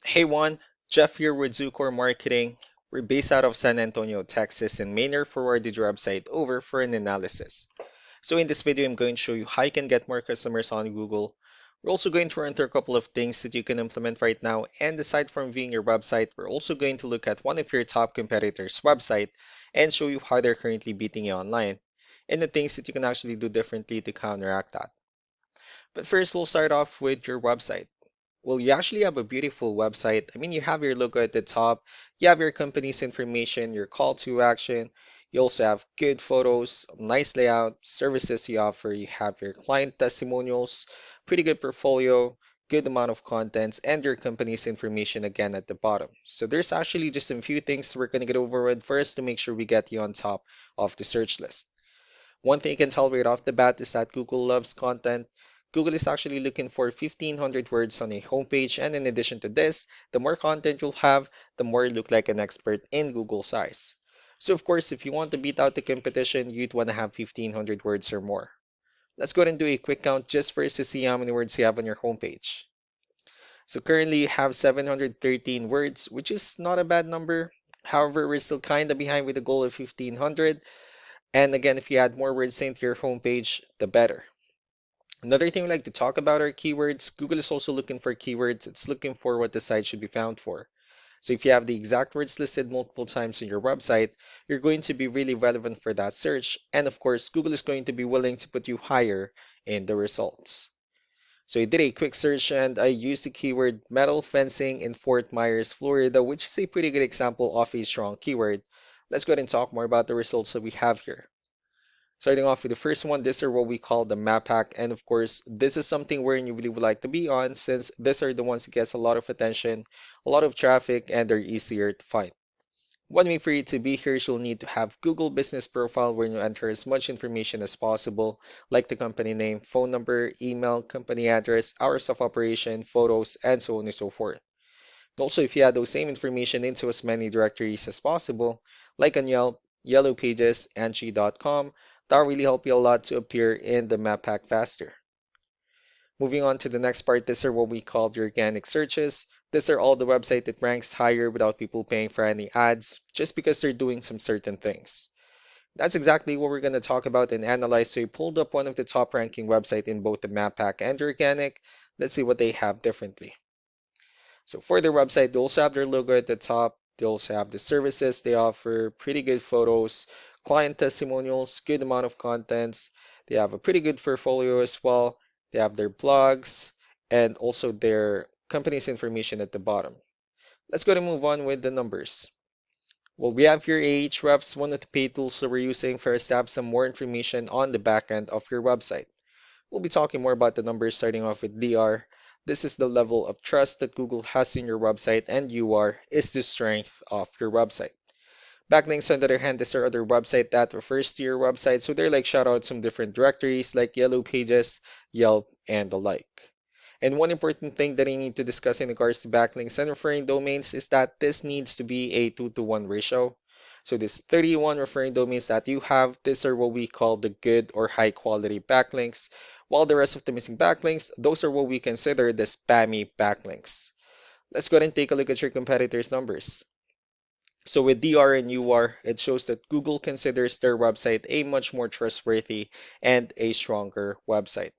Hey one, Jeff here with Zucor Marketing. We're based out of San Antonio, Texas, and Maynard forwarded your website over for an analysis. So in this video, I'm going to show you how you can get more customers on Google. We're also going to run through a couple of things that you can implement right now, and aside from viewing your website, we're also going to look at one of your top competitors' website and show you how they're currently beating you online, and the things that you can actually do differently to counteract that. But first, we'll start off with your website. Well, you actually have a beautiful website. I mean, you have your logo at the top, you have your company's information, your call to action. You also have good photos, nice layout, services you offer. You have your client testimonials, pretty good portfolio, good amount of contents, and your company's information again at the bottom. So there's actually just a few things we're going to get over with first to make sure we get you on top of the search list. One thing you can tell right off the bat is that Google loves content. Google is actually looking for 1,500 words on a homepage, and in addition to this, the more content you'll have, the more you look like an expert in Google's eyes. So of course, if you want to beat out the competition, you'd want to have 1,500 words or more. Let's go ahead and do a quick count just first to see how many words you have on your homepage. So currently you have 713 words, which is not a bad number. However, we're still kind of behind with the goal of 1,500. And again, if you add more words into your homepage, the better. Another thing we like to talk about are keywords. Google is also looking for keywords. It's looking for what the site should be found for. So if you have the exact words listed multiple times in your website, you're going to be really relevant for that search. And of course, Google is going to be willing to put you higher in the results. So I did a quick search and I used the keyword metal fencing in Fort Myers, Florida, which is a pretty good example of a strong keyword. Let's go ahead and talk more about the results that we have here. Starting off with the first one, these are what we call the map hack. And of course, this is something where you really would like to be on since these are the ones that gets a lot of attention, a lot of traffic, and they're easier to find. One way for you to be here is you'll need to have Google Business Profile where you enter as much information as possible, like the company name, phone number, email, company address, hours of operation, photos, and so on and so forth. Also, if you add those same information into as many directories as possible, like on Yelp, Yellow Pages, Angie.com, that'll really help you a lot to appear in the map pack faster. Moving on to the next part, these are what we call the organic searches. These are all the website that ranks higher without people paying for any ads, just because they're doing some certain things. That's exactly what we're going to talk about and analyze. So we pulled up one of the top ranking website in both the map pack and the organic. Let's see what they have differently. So for their website, they also have their logo at the top. They also have the services they offer, pretty good photos, client testimonials, good amount of contents. They have a pretty good portfolio as well. They have their blogs and also their company's information at the bottom. Let's go to move on with the numbers. Well, we have here Ahrefs, one of the paid tools that we're using for us to have some more information on the back end of your website. We'll be talking more about the numbers starting off with DR. This is the level of trust that Google has in your website, and UR is the strength of your website. Backlinks, on the other hand, is our other website that refers to your website, so they're like shoutouts from different directories like Yellow Pages, Yelp, and the like. And one important thing that I need to discuss in regards to backlinks and referring domains is that this needs to be a 2-to-1 ratio. So this 31 referring domains that you have, these are what we call the good or high quality backlinks, while the rest of the missing backlinks, those are what we consider the spammy backlinks. Let's go ahead and take a look at your competitors' numbers. So with DR and UR, it shows that Google considers their website a much more trustworthy and a stronger website.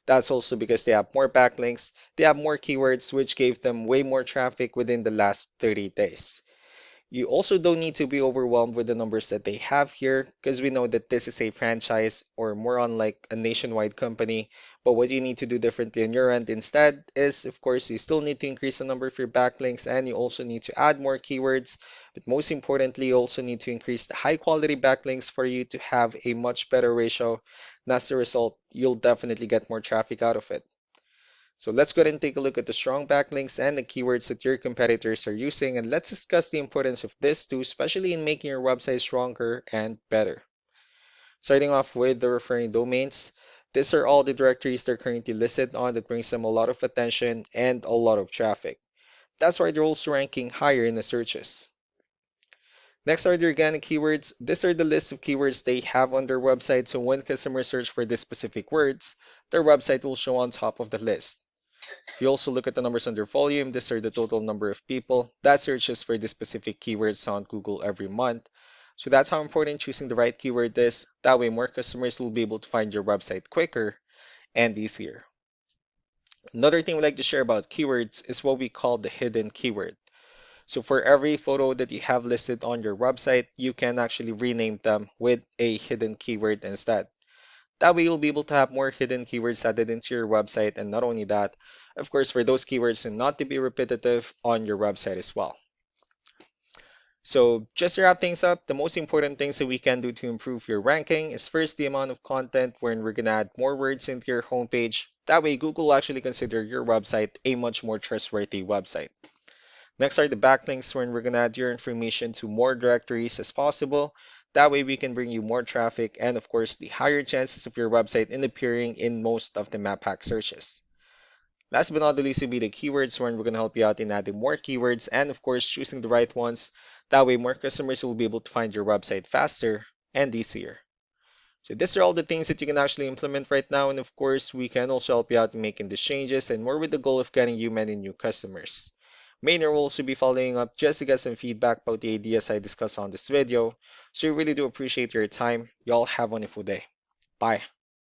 That's also because they have more backlinks, they have more keywords, which gave them way more traffic within the last 30 days. You also don't need to be overwhelmed with the numbers that they have here because we know that this is a franchise or more on like a nationwide company. But what you need to do differently on your end instead is, of course, you still need to increase the number of your backlinks and you also need to add more keywords. But most importantly, you also need to increase the high quality backlinks for you to have a much better ratio. And as a result, you'll definitely get more traffic out of it. So let's go ahead and take a look at the strong backlinks and the keywords that your competitors are using, and let's discuss the importance of this too, especially in making your website stronger and better. Starting off with the referring domains, these are all the directories they're currently listed on that brings them a lot of attention and a lot of traffic. That's why they're also ranking higher in the searches. Next are the organic keywords. These are the list of keywords they have on their website, so when customers search for these specific words, their website will show on top of the list. If you also look at the numbers under volume, these are the total number of people that searches for this specific keywords on Google every month. So that's how important choosing the right keyword is. That way more customers will be able to find your website quicker and easier. Another thing we like to share about keywords is what we call the hidden keyword. So for every photo that you have listed on your website, you can actually rename them with a hidden keyword instead. That way you'll be able to have more hidden keywords added into your website, and not only that, of course, for those keywords and not to be repetitive on your website as well. So just to wrap things up, the most important things that we can do to improve your ranking is first the amount of content wherein we're gonna add more words into your homepage. That way Google will actually consider your website a much more trustworthy website. Next are the backlinks wherein we're gonna add your information to more directories as possible. That way we can bring you more traffic and of course the higher chances of your website in appearing in most of the map hack searches. Last but not the least will be the keywords wherein we're gonna help you out in adding more keywords and of course choosing the right ones. That way more customers will be able to find your website faster and easier. So these are all the things that you can actually implement right now, and of course, we can also help you out in making these changes and more with the goal of getting you many new customers. Maynard will also be following up just to get some feedback about the ideas I discussed on this video. So we really do appreciate your time. Y'all have a wonderful day. Bye.